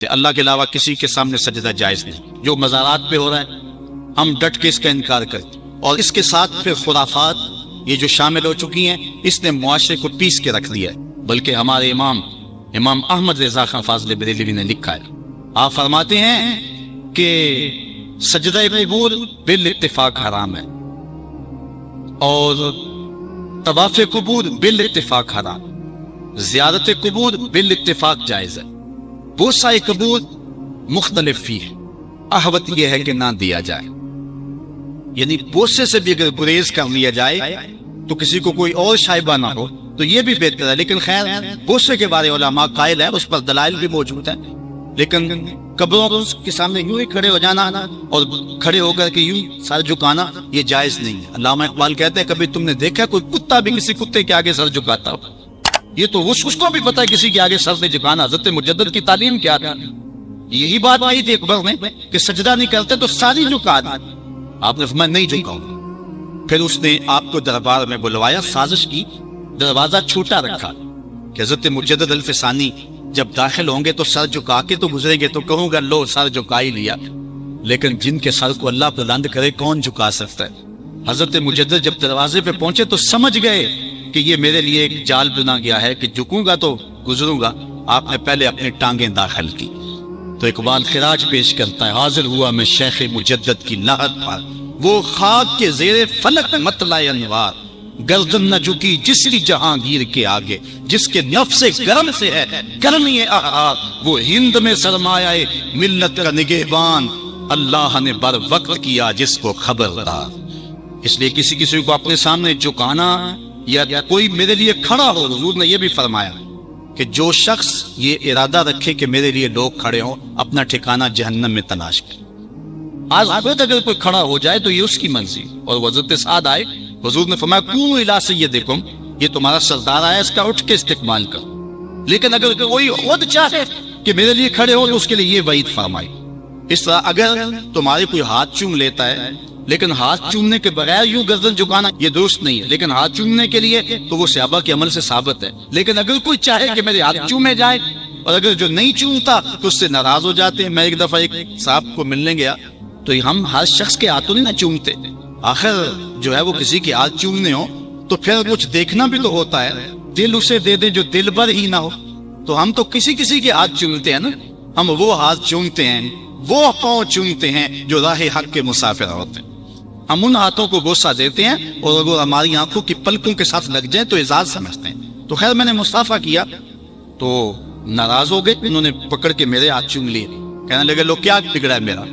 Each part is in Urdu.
کہ اللہ کے علاوہ کسی کے سامنے سجدہ جائز نہیں. جو مزارات پہ ہو رہا ہے ہم ڈٹ کے اس کا انکار کریں. اور اس کے ساتھ پھر خرافات یہ جو شامل ہو چکی ہیں، اس نے معاشرے کو پیس کے رکھ دیا ہے. بلکہ ہمارے امام احمد رضا خان فاضل بریلوی نے لکھا ہے، آپ فرماتے ہیں کہ سجدہ قبور بالاتفاق حرام ہے اور طواف قبور بالاتفاق حرام، زیارت قبور بالاتفاق جائز ہے، بوسہ قبور مختلف فی ہے، احوط یہ ہے کہ نہ دیا جائے. یعنی بوسے سے بھی اگر گریز کر لیا جائے تو کسی کو کوئی اور شائبہ نہ ہو تو یہ بھی بہتر ہے. لیکن خیر بوسے کے بارے علماء قائل ہے، اس پر دلائل بھی موجود ہیں. لیکن قبروں کے سامنے یوں ہی کھڑے ہو جانا اور کھڑے ہو کر کے یوں سر جھکانا یہ جائز نہیں ہے. علامہ اقبال کہتے ہیں کبھی تم نے دیکھا کوئی کتا بھی کسی کتے کے آگے سر جھکاتا ہو؟ یہ تو اس کو بھی پتا ہے کسی کے آگے سر نہیں جھکانا. حضرت مجدد کی تعلیم کیا تھا؟ یہی بات آئی تھی اکبر میں کہ سجدہ نہیں کرتے تو ساری جھکا دی. آپ نے فرمایا نہیں جھکاؤں. پھر اس نے آپ کو دربار میں بلوایا، سازش کی، دروازہ چھوٹا رکھا کہ حضرت مجدد الفسانی جب داخل ہوں گے تو سر جھکا کے تو گزریں گے تو کہوں گا لو سر جھکا ہی لیا. لیکن جن کے سر کو اللہ بلند کرے کون جھکا سکتا ہے؟ حضرت مجدد جب دروازے پہ پہنچے تو سمجھ گئے کہ یہ میرے لیے ایک جال بنا گیا ہے کہ جھکوں گا تو گزروں گا. آپ نے پہلے اپنی ٹانگیں داخل کی. تو اقبال خراج پیش کرتا ہے، حاضر ہوا میں شیخ مجدد کی لحد پر، وہ خاک کے زیر فلک مطلع انوار، گردن نہ جھکی جسری جہانگیر کے آگے، جس کے نفس گرم سے ہے گرمی احرار، وہ ہند میں سرمایہ ملت کا نگہبان، اللہ نے بر وقت کیا جس کو خبردار. اس لیے کسی کو اپنے سامنے جھکانا یا کوئی میرے لیے کھڑا ہو، حضور نے یہ بھی فرمایا کہ جو شخص یہ ارادہ رکھے کہ میرے لیے لوگ کھڑے ہوں اپنا ٹھکانہ جہنم میں تلاش کرے. آج اگر کوئی کھڑا ہو جائے تو یہ اس کی مرضی. اور حضرت سعد آئے، حضور نے فرمایا قوموا الی سیدکم، یہ تمہارا سردار آیا، اس کا اٹھ کے استقبال کرو. لیکن اگر کوئی خود چاہے کہ میرے لیے کھڑے ہو تو اس کے لیے یہ وعید فرمائی. اس طرح اگر تمہارے کوئی ہاتھ چوم لیتا ہے لیکن ہاتھ چومنے کے بغیر یوں گردن جھکانا یہ درست نہیں ہے، لیکن ہاتھ چومنے کے لیے تو وہ صحابہ کے عمل سے ثابت ہے. لیکن اگر کوئی چاہے کہ میرے ہاتھ چومے جائے اور اگر جو نہیں چومتا تو اس سے ناراض ہو جاتے ہیں. میں ایک دفعہ ایک صاحب کو ملنے گیا تو ہم ہر شخص کے ہاتھوں نہیں نہ چومتے، آخر جو ہے وہ کسی کے ہاتھ چومنے ہو تو پھر کچھ دیکھنا بھی تو ہوتا ہے. دل اسے دے دیں جو دل بھر ہی نہ ہو. تو ہم تو کسی کے ہاتھ چومتے ہیں نا، ہم وہ ہاتھ چومتے ہیں، وہ پاؤں چومتے ہیں جو راہ حق کے مسافر ہوتے ہیں. ہم ان ہاتھوں کو بوسہ دیتے ہیں اور اگر ہماری آنکھوں کی پلکوں کے ساتھ لگ جائیں تو اعزاز سمجھتے ہیں. تو خیر میں نے مصافحہ کیا تو ناراض ہو گئے، انہوں نے پکڑ کے میرے ہاتھ چوم لیے، کہنے لگے لو کیا بگڑا ہے میرا؟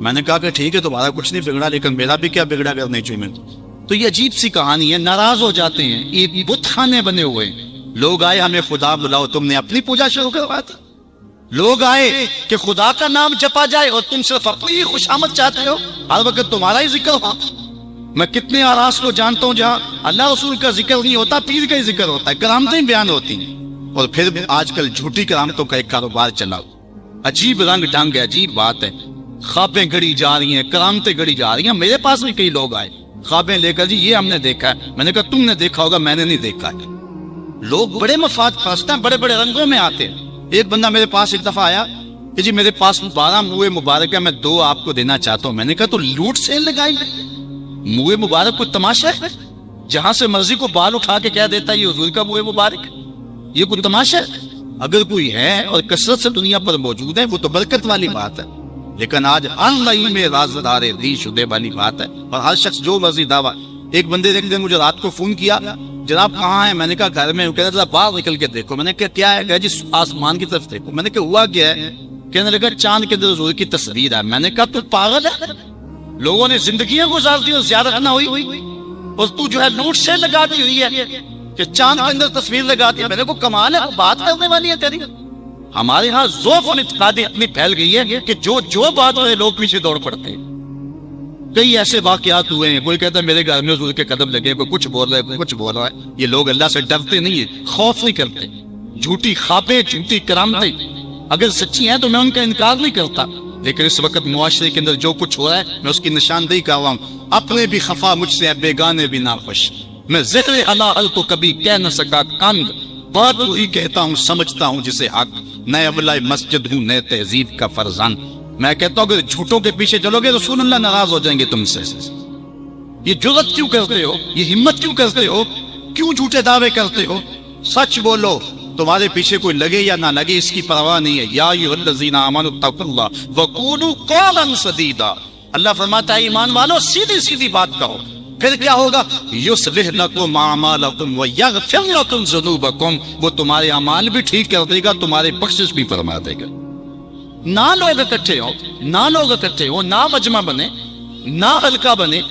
میں نے کہا کہ ٹھیک ہے تمہارا کچھ نہیں بگڑا لیکن میرا بھی کیا بگڑا اگر نہیں چومے. تو یہ عجیب سی کہانی ہے، ناراض ہو جاتے ہیں. یہ بت خانے بنے ہوئے ہیں. لوگ آئے ہمیں خدا بلاؤ، تم نے اپنی پوجا شروع کروا دی. لوگ آئے کہ خدا کا نام جپا جائے اور تم صرف اپنی ہی خوشامد چاہتے ہو، ہر وقت تمہارا ہی ذکر ہو. میں کتنے آراس کو جانتا ہوں جہاں اللہ رسول کا ذکر نہیں ہوتا، پیر کا ہی ذکر ہوتا ہے، کرامتیں بیان ہوتی ہیں. اور پھر آج کل جھوٹی کرامتوں کا ایک کاروبار چلا ہو. عجیب رنگ ڈھنگ ہے، عجیب بات ہے. خوابیں گڑی جا رہی ہیں، کرامتیں گڑی جا رہی ہیں. میرے پاس بھی کئی لوگ آئے خوابیں لے کر، جی یہ ہم نے دیکھا ہے. میں نے کہا تم نے دیکھا ہوگا، میں نے نہیں دیکھا ہے. لوگ بڑے مفاد پرست ہیں، بڑے بڑے رنگوں میں آتے ہیں. ایک بندہ میرے پاس ایک دفعہ آیا کہ جی میرے پاس 12 موئے مبارک ہے، میں 2 آپ کو دینا چاہتا ہوں. میں نے کہا تو لوٹ سیل لگائیں گے؟ موئے مبارک کوئی تماشا ہے؟ جہاں سے مرضی کو بال اٹھا کے کہہ دیتا ہے یہ حضور کا موئے مبارک، یہ کوئی تماشا ہے؟ اگر کوئی ہے اور کثرت سے دنیا پر موجود ہے وہ تو برکت والی بات ہے. لیکن آج ان لائی میں رازدار دی شدے والی بات ہے اور ہر شخص جو مرضی دعویٰ. ایک بندے نے مجھے رات کو فون کیا، جناب کہاں ہیں؟ میں نے کہا گھر میں. کہنے لگا باہر نکل کے دیکھو. میں نے کہا کیا ہے؟ جی آسمان کی طرف دیکھو. میں نے کہا ہوا کیا ہے؟ کہنے لگا چاند کے اندر حضور کی تصویر ہے. میں نے کہا تو پاگل ہے، لوگوں نے زندگیاں گزار دی اور زیادہ نہ ہوئی اور تو جو ہے نوٹ سے لگا دی ہوئی ہے کہ چاند کے اندر تصویر لگا دی. میں نے کہا کمال ہے، بات کرنے والی ہے تیری. ہمارے ہاں ذوق اور اعتقادی اتنی پھیل گئی ہے کہ جو بات ہو لوگ پیچھے دوڑ پڑتے ہیں. کئی ایسے واقعات ہوئے ہیں، کوئی کہتا ہے میرے گھر میں حضور کے قدم لگے، کوئی کچھ بول رہا ہے، کوئی کچھ بول رہا ہے. یہ لوگ اللہ سے ڈرتے نہیں ہیں، خوف نہیں کرتے. جھوٹی خوابیں، جھوٹی کرامتیں اگر سچی ہیں تو میں ان کا انکار نہیں کرتا، لیکن اس وقت معاشرے کے اندر جو کچھ ہو رہا ہے میں اس کی نشاندہی کر رہا ہوں. اپنے بھی خفا مجھ سے بیگانے بھی ناخوش، میں ذکر حلال کو کبھی کہہ نہ سکا کند، بات وہی کہتا ہوں سمجھتا ہوں جسے حق، نئے ابلائے مسجد ہوں نئے تہذیب کا فرزان. میں کہتا ہوں کہ جھوٹوں کے پیچھے چلو گے رسول اللہ ناراض ہو جائیں گے تم سے. یہ جرأت کیوں کرتے ہو؟ یہ ہمت کیوں کرتے ہو؟ کیوں جھوٹے دعوے کرتے ہو؟ سچ بولو. تمہارے پیچھے کوئی لگے یا نہ لگے اس کی پرواہ نہیں ہے. یا ایھا الذین آمنوا اتقوا اللہ وقولوا قولا سدیدا. اللہ فرماتا ہے ایمان والو سیدھی سیدھی بات کہو. پھر کیا ہوگا؟ یصلح لکم اعمالکم ویغفر لکم ذنوبکم. وہ تمہارے اعمال بھی ٹھیک کر دے گا، تمہارے بخشش بھی فرما دے گا. نہ لوگ اکٹھے ہو، نہ مجمع بنے، نہ حلقہ بنے.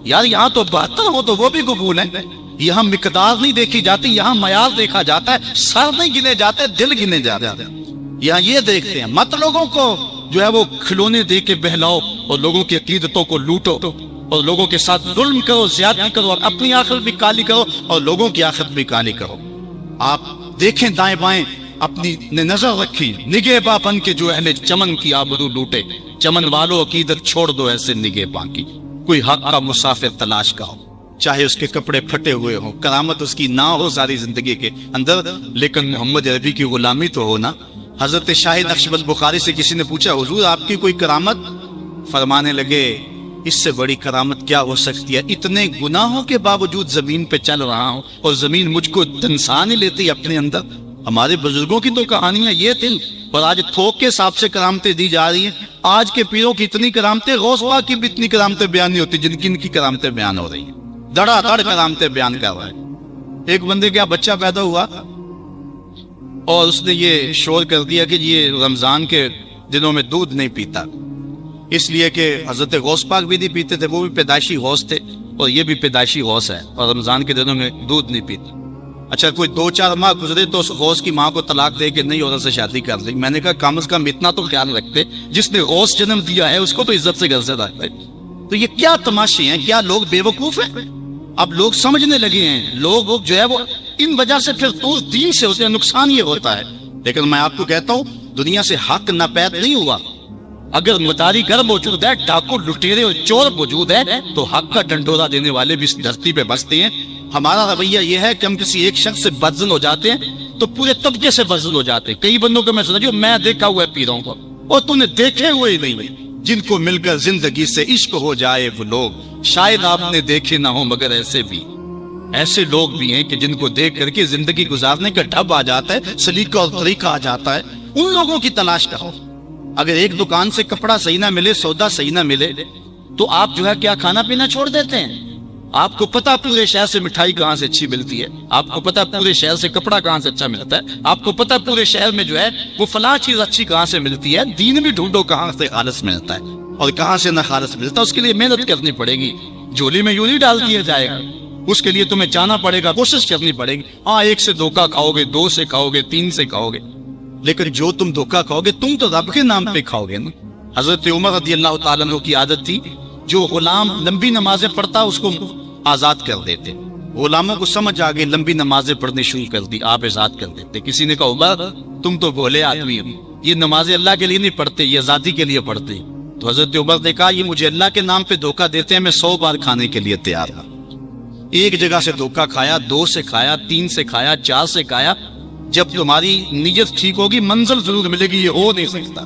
یار یہاں تو 72 ہو تو وہ بھی قبول ہے. یہاں مقدار نہیں دیکھی جاتی، یہاں معیار دیکھا جاتا ہے. سر نہیں گنے جاتے، دل گنے جاتے ہیں. یہاں یہ دیکھتے ہیں. مت لوگوں کو جو ہے وہ کھلونے دے کے بہلاؤ اور لوگوں کی عقیدتوں کو لوٹو اور لوگوں کے ساتھ ظلم کرو، زیادتی کرو اور اپنی آخرت بھی کالی کرو اور لوگوں کی آخرت بھی کالی کرو. آپ دیکھیں دائیں بائیں، اپنی نظر رکھی نگہباں بن کے جو اہل چمن کی آبرو لوٹے. چمن والو عقیدت چھوڑ دو ایسے نگہباں کی. کوئی حق کا مسافر تلاش کا ہو، چاہے اس کے کپڑے پھٹے ہوئے ہوں، کرامت اس کی نہ ہو ساری زندگی کے اندر، لیکن محمد عربی کی غلامی تو ہو نا. حضرت شاہد نقشبند بخاری سے کسی نے پوچھا حضور آپ کی کوئی کرامت؟ فرمانے لگے اس سے بڑی کرامت کیا ہو سکتی ہے؟ اتنے گناہوں کے باوجود زمین پہ چل رہا ہوں اور زمین مجھ کو دنسا نہیں لیتی اپنے اندر. ہمارے بزرگوں کی تو کہانیاں یہ تھی اور آج تھوک کے حساب سے کرامتیں دی جا رہی ہیں. آج کے پیروں کی اتنی کرامتیں، غوث پاک کی بھی اتنی کرامتیں بیان نہیں ہوتی جن کی کرامتیں بیان ہو رہی ہیں. دڑا دڑ کرامتیں بیان کر رہا ہے. ایک بندے کا بچہ پیدا ہوا اور اس نے یہ شور کر دیا کہ یہ رمضان کے دنوں میں دودھ نہیں پیتا، اس لیے کہ حضرت غوث پاک بھی نہیں پیتے تھے، وہ بھی پیدائشی غوث تھے اور یہ بھی پیدائشی غوث ہے اور رمضان کے دنوں میں دودھ نہیں پیتا. اچھا کوئی 2-4 ماہ گزرے تو اس غوث کی ماں کو طلاق دے کے نئی عورت سے شادی کر لی. میں نے کہا کم از کم اتنا تو خیال رکھتے، جس نے غوث جنم دیا ہے اس کو تو عزت سے گھر سے رکھتے. تو یہ کیا تماشے ہیں؟ کیا لوگ بے وقوف ہیں؟ اب لوگ سمجھنے لگے ہیں. لوگ جو ہے وہ ان وجہ سے پھر تو دین سے اسے نقصان یہ ہوتا ہے. لیکن میں آپ کو کہتا ہوں دنیا سے حق ناپید نہیں ہوا. اگر مداری گر موجود ہے، ڈاکو لٹیرے اور چور موجود ہے تو حق کا ڈنڈورا دینے والے بھی اس دھرتی پہ بستے ہیں. ہمارا رویہ یہ ہے کہ ہم کسی ایک شخص سے بدزن ہو جاتے ہیں تو پورے طبقے سے بدزن ہو جاتے ہیں. کئی بندوں کو میں سمجھو میں دیکھا ہوا ہے پیروں کو اور تو نے دیکھے ہوئے ہی نہیں. جن کو مل کر زندگی سے عشق ہو جائے وہ لوگ شاید آپ نے دیکھے نہ ہو، مگر ایسے لوگ بھی ہیں کہ جن کو دیکھ کر کے زندگی گزارنے کا ڈھب آ جاتا ہے، سلیقہ اور طریقہ آ جاتا ہے. ان لوگوں کی تلاش کرو. اگر ایک دکان سے کپڑا صحیح نہ ملے، سودا صحیح نہ ملے تو آپ جو ہے کیا کھانا پینا چھوڑ دیتے ہیں؟ آپ کو پتا پورے شہر سے مٹھائی کہاں سے اچھی ملتی ہے، آپ کو پتا پورے شہر سے کپڑا کہاں سے اچھا ملتا ہے، آپ کو پتا پورے شہر میں جو ہے وہ فلاں چیز اچھی کہاں سے ملتی ہے. دین بھی ڈھونڈو کہاں سے خالص ملتا ہے اور کہاں سے نہ خالص ملتا ہے. اس کے لیے محنت کرنی پڑے گی. جھولی میں یوں نہیں ڈال دیا جائے گا، اس کے لیے تمہیں جانا پڑے گا، کوشش کرنی پڑے گی. ہاں 1 سے دھوکہ کھاؤ گے، 2 سے کھاؤ گے، 3 سے کھاؤ گے، لیکن جو تم دھوکہ کھاؤ گے تم تو رب کے نام پہ کھاؤ گے نا. حضرت عمر رضی اللہ تعالیٰ عنہ کی عادت تھی جو غلام لمبی نمازیں پڑھتا اس کو آزاد کر دیتے. غلاموں کو سمجھ آ گئی، لمبی نمازیں پڑھنی شروع کر دی، آپ آزاد کر دیتے. کسی نے کہا عمر تم تو بھولے آدمی ہو، یہ نمازیں اللہ کے لیے نہیں پڑھتے، یہ آزادی کے لیے پڑھتے. تو حضرت عمر نے کہا یہ مجھے اللہ کے نام پہ دھوکہ دیتے ہیں، میں 100 بار کھانے کے لیے تیار ہوں. ایک جگہ سے دھوکہ کھایا، 2 سے کھایا، 3 سے کھایا، 4 سے کھایا. جب تمہاری نیت ٹھیک ہوگی منزل ضرور ملے گی. یہ ہو نہیں سکتا.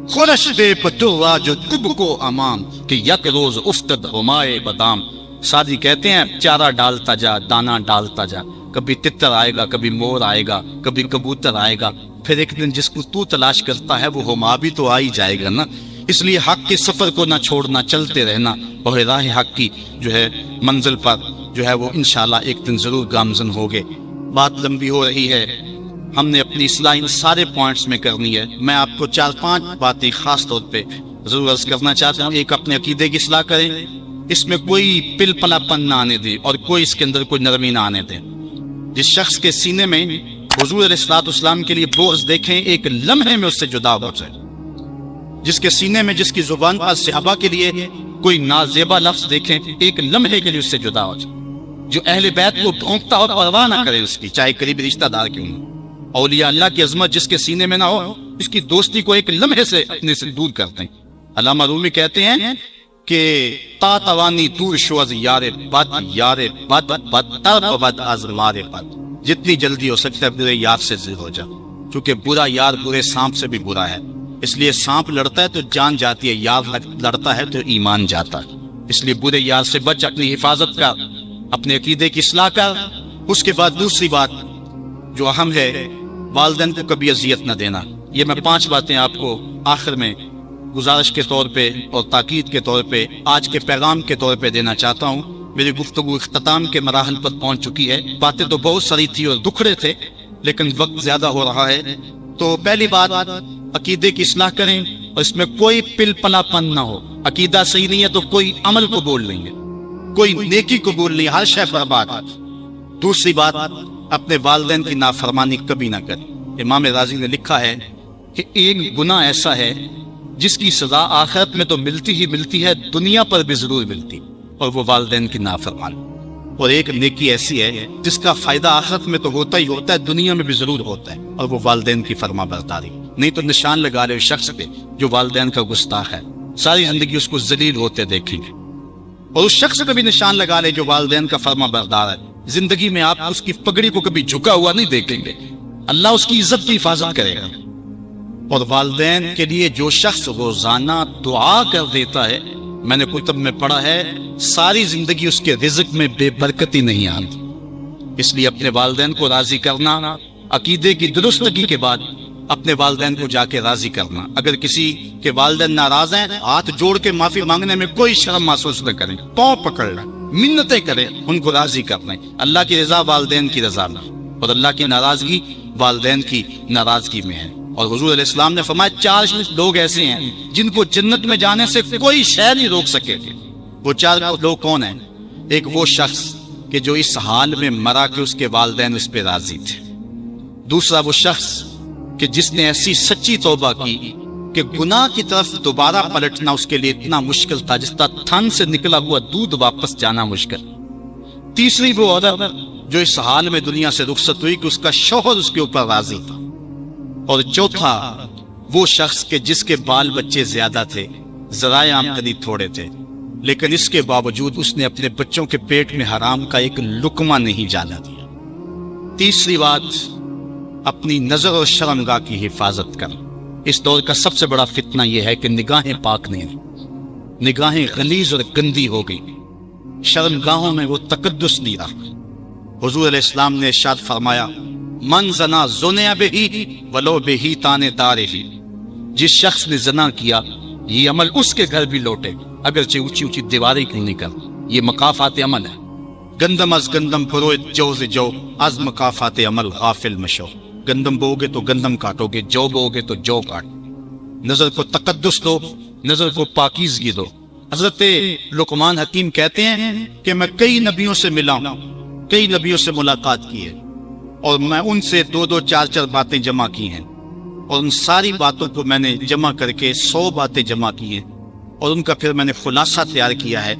خورش دے پتوا جو تب کو امام کہ یک روز افتد ہمائے بادام. سادی کہتے ہیں چارہ ڈالتا جا، دانا ڈالتا جا، کبھی تتر آئے گا، کبھی مور آئے گا، کبھی کبوتر آئے گا، پھر ایک دن جس کو تو تلاش کرتا ہے وہ ہما بھی تو آ ہی جائے گا نا. اس لیے حق کے سفر کو نہ چھوڑنا، چلتے رہنا اور راہ حق کی جو ہے منزل پر جو ہے وہ انشاءاللہ ایک دن ضرور گامزن ہوگے. بات لمبی ہو رہی ہے، ہم نے اپنی اصلاح ان سارے پوائنٹس میں کرنی ہے. میں آپ کو 4-5 باتیں خاص طور پہ ضرور عرض کرنا چاہتا ہوں. ایک، اپنے عقیدے کی اصلاح کریں، اس میں کوئی پل پلا پن نہ آنے دیں اور کوئی اس کے اندر کوئی نرمی نہ آنے دیں. جس شخص کے سینے میں حضور علیہ الصلوۃ والسلام کے لیے بغض دیکھیں ایک لمحے میں اس سے جدا ہو جائے. جس کے سینے میں، جس کی زبان پر صحابہ کے لیے کوئی نازیبا لفظ دیکھیں ایک لمحے کے لیے اس سے جدا ہو جائے. جو اہل بیت کو ڈھونکتا ہو پرواہ نہ کرے اس کی، چاہے قریبی رشتہ دار کیوں نہ. اولیاء اللہ کی عظمت جس کے سینے میں نہ ہو اس کی دوستی کو ایک لمحے سے اپنے سے دور کرتے ہیں. علامہ رومی کہتے ہیں کہ تا توانی دور شو از یار بد، یار بد بدتر بد از مار بد. جتنی جلدی ہو سکتا ہے برے یار سے دور ہو جا، کیونکہ برا یار برے سانپ سے بھی برا ہے۔ اس لیے سانپ لڑتا ہے تو جان جاتی ہے، یار لڑتا ہے تو ایمان جاتا ہے۔ اس لیے برے یار سے بچ، اپنی حفاظت کر، اپنے عقیدے کی اصلاح کر۔ اس کے بعد دوسری بات جو اہم ہے، والدین کو کبھی اذیت نہ دینا۔ یہ میں 5 باتیں آپ کو آخر میں گزارش کے طور پہ اور تاکید کے طور پہ، آج کے پیغام کے طور پہ دینا چاہتا ہوں۔ میری گفتگو اختتام کے مراحل پر پہنچ چکی ہے، باتیں تو بہت ساری تھی اور دکھڑے تھے، لیکن وقت زیادہ ہو رہا ہے۔ تو پہلی بات، عقیدے کی اصلاح کریں اور اس میں کوئی پل پلا پن نہ ہو۔ عقیدہ صحیح نہیں ہے تو کوئی عمل قبول نہیں ہے، کوئی نیکی قبول نہیں، ہر شے برباد۔ دوسری بات، اپنے والدین کی نافرمانی کبھی نہ کریں۔ امام رازی نے لکھا ہے کہ ایک گناہ ایسا ہے جس کی سزا آخرت میں تو ملتی ہی ملتی ہے، دنیا پر بھی ضرور ملتی، اور وہ والدین کی نافرمانی۔ اور ایک نیکی ایسی ہے جس کا فائدہ آخرت میں تو ہوتا ہی ہوتا ہے، دنیا میں بھی ضرور ہوتا ہے، اور وہ والدین کی فرما برداری۔ نہیں تو نشان لگا رہے شخص پہ جو والدین کا گستاخ ہے، ساری زندگی اس کو ذلیل ہوتے دیکھیں گے۔ اور اس شخص پہ بھی نشان لگا رہے جو والدین کا فرما بردار ہے، زندگی میں آپ اس کی پگڑی کو کبھی جھکا ہوا نہیں دیکھیں گے۔ اللہ اس کی عزت کی حفاظت کرے گا۔ اور والدین کے لیے جو شخص روزانہ دعا کر دیتا ہے، میں نے کتب میں پڑھا ہے، ساری زندگی اس کے رزق میں بے برکتی نہیں آتی۔ اس لیے اپنے والدین کو راضی کرنا، عقیدے کی درستگی کے بعد اپنے والدین کو جا کے راضی کرنا۔ اگر کسی کے والدین ناراض ہیں، ہاتھ جوڑ کے معافی مانگنے میں کوئی شرم محسوس نہ کریں، پاؤں پکڑ لیں، منتیں کریں، ان کو راضی کرنا۔ اللہ کی رضا والدین کی رضا میں، اور اللہ کی ناراضگی والدین کی ناراضگی میں ہے۔ اور حضور علیہ السلام نے فرمایا 4 لوگ ایسے ہیں جن کو جنت میں جانے سے کوئی شے نہیں روک سکے گے۔ وہ 4 لوگ کون ہیں؟ ایک وہ شخص کہ جو اس حال میں مرا کہ اس کے والدین اس پہ راضی تھے۔ دوسرا وہ شخص کہ جس نے ایسی سچی توبہ کی کہ گناہ کی طرف دوبارہ پلٹنا اس کے لیے اتنا مشکل تھا جس طرح تھن سے نکلا ہوا دودھ واپس جانا مشکل۔ تیسری وہ عورت جو اس حال میں دنیا سے رخصت ہوئی کہ اس کا شوہر اس کے اوپر راضی تھا۔ اور چوتھا وہ شخص کہ جس کے بال بچے زیادہ تھے، ذرائع آمدنی تھوڑے تھے، لیکن اس کے باوجود اس نے اپنے بچوں کے پیٹ میں حرام کا ایک لقمہ نہیں جانا دیا۔ تیسری بات، اپنی نظر اور شرمگاہ کی حفاظت کر۔ اس دور کا سب سے بڑا فتنہ یہ ہے کہ نگاہیں پاک نہیں ہیں، نگاہیں غلیظ اور گندی ہو گئی، شرمگاہوں میں وہ تقدس نہیں رہا۔ حضور علیہ السلام نے ارشاد فرمایا، من زنا زنیا بہی ولو بہی تانے دارے ہی، جس شخص نے زنا کیا یہ عمل اس کے گھر بھی لوٹے اگرچہ اونچی اونچی دیواریں کیوں نہیں کر۔ یہ مقافات عمل ہے۔ گندم از گندم فروید جو ز جو، از مقافات عمل غافل مشو۔ گندم بو گے تو گندم کاٹو گے، جو بو گے تو جو کاٹو۔ نظر کو تقدس دو، نظر کو پاکیزگی دو۔ حضرت لقمان حکیم کہتے ہیں کہ میں کئی نبیوں سے ملا ہوں، کئی نبیوں سے ملاقات کی ہے، اور میں ان سے 2-2 4-4 باتیں جمع کی ہیں، اور ان ساری باتوں کو میں نے جمع کر کے 100 باتیں جمع کی ہیں، اور ان کا پھر میں نے خلاصہ تیار کیا ہے۔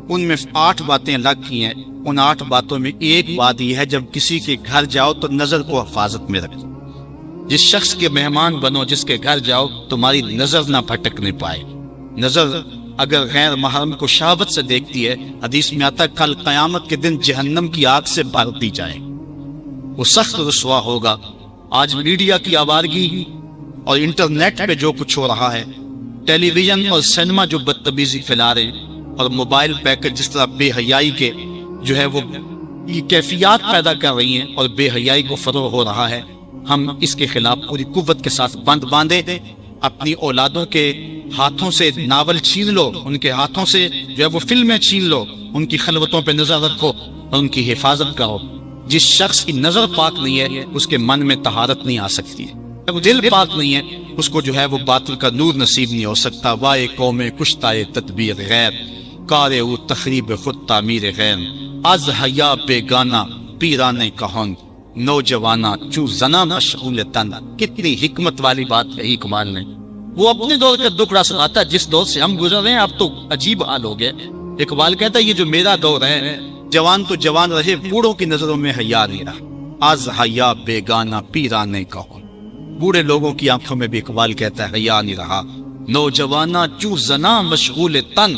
ان میں 8 باتیں الگ کی ہیں۔ ان 8 باتوں میں ایک بات یہ ہے، جب کسی کے گھر جاؤ تو نظر کو حفاظت میں رکھو۔ جس شخص کے مہمان بنو، جس کے گھر جاؤ، تمہاری نظر نہ بھٹکنے پائے۔ نظر اگر غیر محرم کو شہوت سے دیکھتی ہے، حدیث میں آتا ہے کل قیامت کے دن جہنم کی آگ سے بھر دی جائے، وہ سخت رسوا ہوگا۔ آج میڈیا کی آوارگی اور انٹرنیٹ پہ جو کچھ ہو رہا ہے، ٹیلی ویژن اور سینما جو بدتمیزی پھیلا رہے ہیں، اور موبائل پیکج جس طرح بے حیائی کے جو ہے وہ یہ کیفیات پیدا کر رہی ہیں اور بے حیائی کو فروغ ہو رہا ہے، ہم اس کے خلاف پوری قوت کے ساتھ بند باندھے۔ اپنی اولادوں کے ہاتھوں سے ناول چھین لو، ان کے ہاتھوں سے جو ہے وہ فلمیں چھین لو، ان کی خلوتوں پہ نظر رکھو اور ان کی حفاظت کرو۔ جس شخص کی نظر پاک نہیں ہے اس کے من میں طہارت نہیں آ سکتی ہے، وہ دل پاک نہیں ہے اس کو جو ہے وہ باطل کا نور نصیب نہیں ہو سکتا۔ وائے قوم کشتائے تدبیر غیر، کارے او تخریب خود تعمیر غیر، از حیا بیگانہ پیرانے کہن، نوجوانہ چو زنا مشغول تن۔ کتنی حکمت والی بات کہی اقبال نے۔ وہ اپنے دور کا دکھڑا سناتا ہے، جس دور سے ہم گزر رہے ہیں اب تو عجیب حال ہو گئے۔ اقبال کہتا ہے یہ جو میرا دور ہے، جوان تو جوان رہے، بوڑھوں کی نظروں میں حیا نہیں رہا۔ از حیا بیگانہ پیرانے کہن، بوڑھے لوگوں کی آنکھوں میں بھی اقبال کہتا ہے حیا نہیں رہا۔ نوجوانہ چو زنا مشغول تن،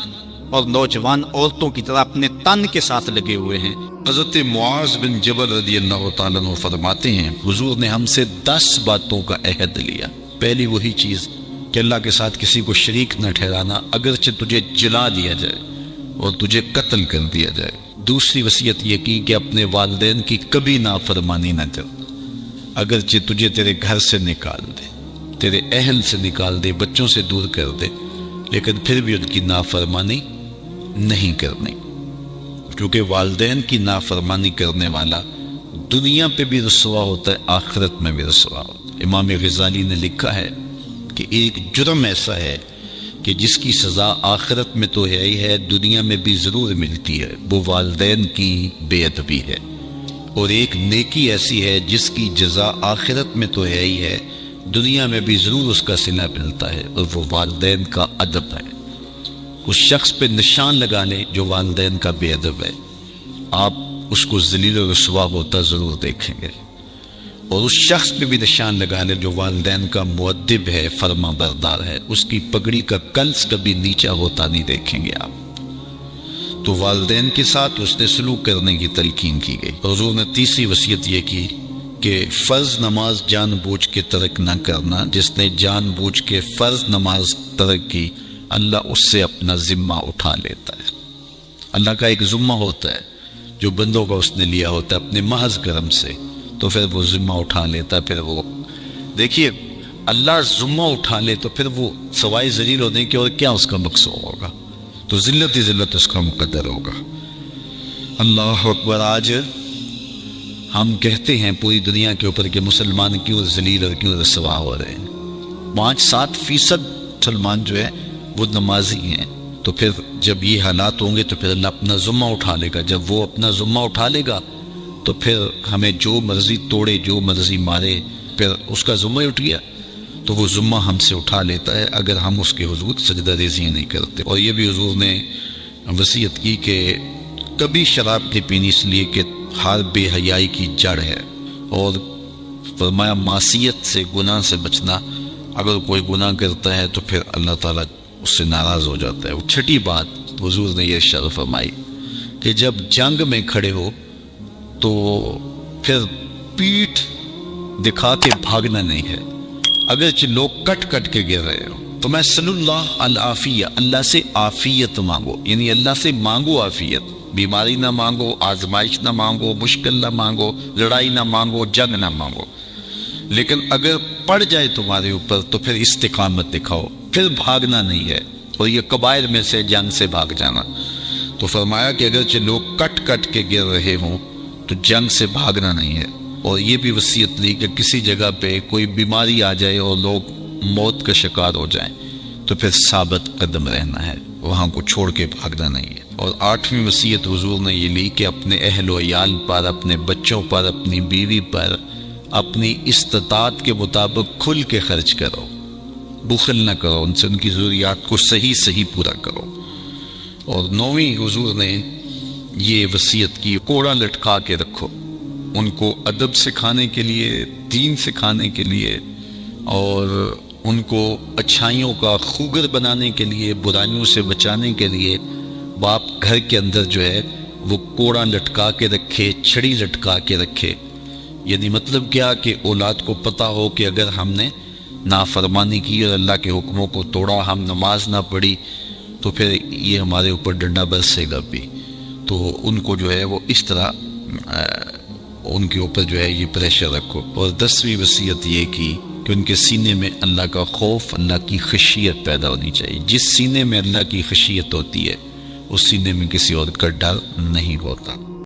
اور نوجوان عورتوں کی طرح اپنے تن کے ساتھ لگے ہوئے ہیں۔ حضرت معاذ بن جبل رضی اللہ تعالیٰ عنہ فرماتے ہیں حضور نے ہم سے 10 باتوں کا عہد لیا۔ پہلی وہی چیز کہ اللہ کے ساتھ کسی کو شریک نہ ٹھہرانا، اگرچہ تجھے جلا دیا جائے اور تجھے قتل کر دیا جائے۔ دوسری وصیت یہ کی کہ اپنے والدین کی کبھی نافرمانی نہ کر، اگرچہ تجھے تیرے گھر سے نکال دے، تیرے اہل سے نکال دے، بچوں سے دور کر دے، لیکن پھر بھی ان کی نافرمانی نہیں کرنی، کیونکہ والدین کی نافرمانی کرنے والا دنیا پہ بھی رسوا ہوتا ہے، آخرت میں بھی رسوا ہوتا ہے۔ امام غزالی نے لکھا ہے کہ ایک جرم ایسا ہے کہ جس کی سزا آخرت میں تو ہے ہی ہے، دنیا میں بھی ضرور ملتی ہے، وہ والدین کی بے ادبی ہے، اور ایک نیکی ایسی ہے جس کی جزا آخرت میں تو ہے ہی ہے، دنیا میں بھی ضرور اس کا صلہ ملتا ہے، اور وہ والدین کا ادب ہے۔ اس شخص پہ نشان لگا لیں جو والدین کا بے ادب ہے، آپ اس کو ذلیل و رسوا ہوتا ضرور دیکھیں گے، اور اس شخص پہ بھی نشان لگا لیں جو والدین کا مؤدب ہے، فرما بردار ہے، اس کی پگڑی کا کنس کبھی نیچا ہوتا نہیں دیکھیں گے آپ۔ تو والدین کے ساتھ اس نے سلوک کرنے کی تلقین کی گئی۔ حضور نے تیسری وصیت یہ کی کہ فرض نماز جان بوجھ کے ترک نہ کرنا، جس نے جان بوجھ کے فرض نماز ترک کی اللہ اس سے اپنا ذمہ اٹھا لیتا ہے۔ اللہ کا ایک ذمہ ہوتا ہے جو بندوں کا اس نے لیا ہوتا ہے اپنے محض کرم سے، تو پھر وہ ذمہ اٹھا لیتا ہے۔ پھر وہ دیکھیے اللہ ذمہ اٹھا لے تو پھر وہ سوائے ذلیل ہونے کے اور کیا اس کا مقصود ہوگا، تو ذلت ہی ذلت اس کا مقدر ہوگا۔ اللہ اکبر۔ آج ہم کہتے ہیں پوری دنیا کے اوپر کہ مسلمان کیوں ذلیل اور کیوں رسوا ہو رہے ہیں، 5-7% مسلمان جو ہے وہ نمازی ہیں، تو پھر جب یہ حالات ہوں گے تو پھر اللہ اپنا ذمہ اٹھا لے گا۔ جب وہ اپنا ذمہ اٹھا لے گا تو پھر ہمیں جو مرضی توڑے، جو مرضی مارے، پھر اس کا ذمہ اٹھ گیا تو وہ ذمہ ہم سے اٹھا لیتا ہے اگر ہم اس کے حضور سجدہ ریزی نہیں کرتے۔ اور یہ بھی حضور نے وصیت کی کہ کبھی شراب نہیں پینی، اس لیے کہ ہر بے حیائی کی جڑ ہے، اور فرمایا معصیت سے، گناہ سے بچنا، اگر کوئی گناہ کرتا ہے تو پھر اللہ تعالیٰ اس سے ناراض ہو جاتا ہے۔ وہ چھٹی بات حضور نے یہ ارشاد فرمائی کہ جب جنگ میں کھڑے ہو تو پھر پیٹھ دکھا کے بھاگنا نہیں ہے، اگرچہ لوگ کٹ کٹ کے گر رہے ہو تو میں صلی اللہ العافیہ، اللہ سے عافیت مانگو، یعنی اللہ سے مانگو عافیت، بیماری نہ مانگو، آزمائش نہ مانگو، مشکل نہ مانگو، لڑائی نہ مانگو، جنگ نہ مانگو، لیکن اگر پڑ جائے تمہارے اوپر تو پھر استقامت دکھاؤ، پھر بھاگنا نہیں ہے، اور یہ کبائر میں سے جنگ سے بھاگ جانا۔ تو فرمایا کہ اگرچہ لوگ کٹ کٹ کے گر رہے ہوں تو جنگ سے بھاگنا نہیں ہے۔ اور یہ بھی وصیت لی کہ کسی جگہ پہ کوئی بیماری آ جائے اور لوگ موت کا شکار ہو جائیں تو پھر ثابت قدم رہنا ہے، وہاں کو چھوڑ کے بھاگنا نہیں ہے۔ اور 8ویں وصیت حضور نے یہ لی کہ اپنے اہل و عیال پر، اپنے بچوں پر، اپنی بیوی پر اپنی استطاعت کے مطابق کھل کے خرچ کرو، بخل نہ کرو، ان سے ان کی ضروریات کو صحیح پورا کرو۔ اور 9ویں حضور نے یہ وصیت کی کوڑا لٹکا کے رکھو، ان کو ادب سکھانے کے لیے، دین سکھانے کے لیے، اور ان کو اچھائیوں کا خوگر بنانے کے لیے، برائیوں سے بچانے کے لیے باپ گھر کے اندر جو ہے وہ کوڑا لٹکا کے رکھے، چھڑی لٹکا کے رکھے۔ یعنی مطلب کیا کہ اولاد کو پتہ ہو کہ اگر ہم نے نافرمانی کی اور اللہ کے حکموں کو توڑا، ہم نماز نہ پڑھی تو پھر یہ ہمارے اوپر ڈنڈا برسے گا بھی، تو ان کو جو ہے وہ اس طرح ان کے اوپر جو ہے یہ پریشر رکھو۔ اور 10ویں وصیت یہ کی کہ ان کے سینے میں اللہ کا خوف، اللہ کی خشیت پیدا ہونی چاہیے۔ جس سینے میں اللہ کی خشیت ہوتی ہے اس سینے میں کسی اور کا ڈر نہیں ہوتا۔